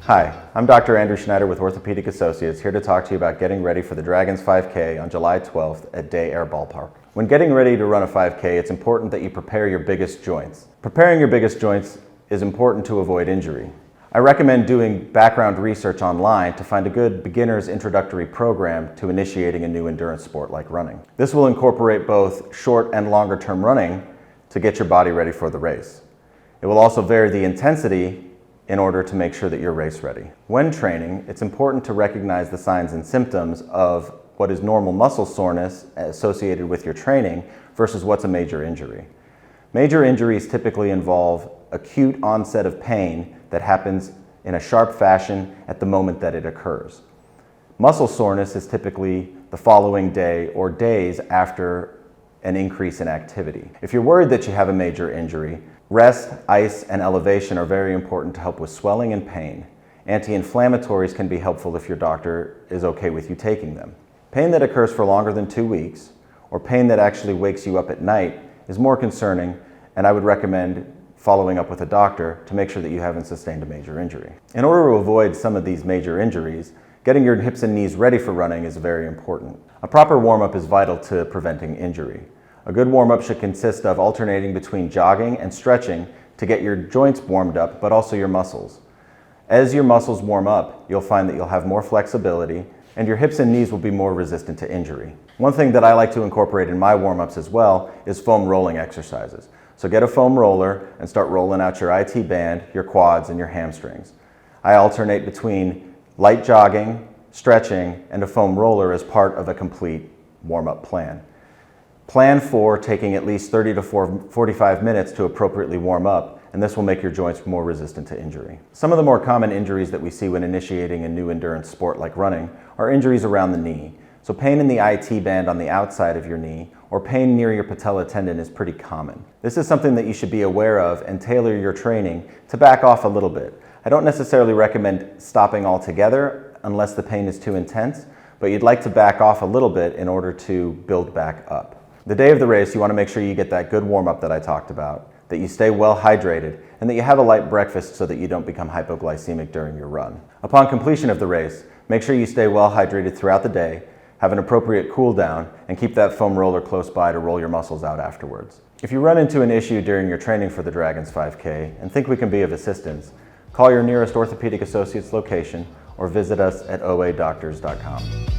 Hi, I'm Dr. Andrew Schneider with Orthopedic Associates, here to talk to you about getting ready for the Dragons 5K on July 12th at Day Air Ballpark. When getting ready to run a 5K, it's important that you prepare your biggest joints. Preparing your biggest joints is important to avoid injury. I recommend doing background research online to find a good beginner's introductory program to initiating a new endurance sport like running. This will incorporate both short and longer term running to get your body ready for the race. It will also vary the intensity in order to make sure that you're race ready. When training, it's important to recognize the signs and symptoms of what is normal muscle soreness associated with your training versus what's a major injury. Major injuries typically involve acute onset of pain that happens in a sharp fashion at the moment that it occurs. Muscle soreness is typically the following day or days after an increase in activity. If you're worried that you have a major injury, rest, ice, and elevation are very important to help with swelling and pain. Anti-inflammatories can be helpful if your doctor is okay with you taking them. Pain that occurs for longer than 2 weeks, or pain that actually wakes you up at night, is more concerning, and I would recommend following up with a doctor to make sure that you haven't sustained a major injury. In order to avoid some of these major injuries, getting your hips and knees ready for running is very important. A proper warm-up is vital to preventing injury. A good warm-up should consist of alternating between jogging and stretching to get your joints warmed up, but also your muscles. As your muscles warm up, you'll find that you'll have more flexibility and your hips and knees will be more resistant to injury. One thing that I like to incorporate in my warm-ups as well is foam rolling exercises. So get a foam roller and start rolling out your IT band, your quads, and your hamstrings. I alternate between light jogging, stretching, and a foam roller as part of a complete warm-up plan. Plan for taking at least 30 to 45 minutes to appropriately warm up, and this will make your joints more resistant to injury. Some of the more common injuries that we see when initiating a new endurance sport like running are injuries around the knee. So pain in the IT band on the outside of your knee or pain near your patella tendon is pretty common. This is something that you should be aware of and tailor your training to back off a little bit. I don't necessarily recommend stopping altogether unless the pain is too intense, but you'd like to back off a little bit in order to build back up. The day of the race, you want to make sure you get that good warm-up that I talked about, that you stay well hydrated, and that you have a light breakfast so that you don't become hypoglycemic during your run. Upon completion of the race, make sure you stay well hydrated throughout the day, have an appropriate cool down, and keep that foam roller close by to roll your muscles out afterwards. If you run into an issue during your training for the Dragons 5K and think we can be of assistance, call your nearest Orthopedic Associates location or visit us at oadoctors.com.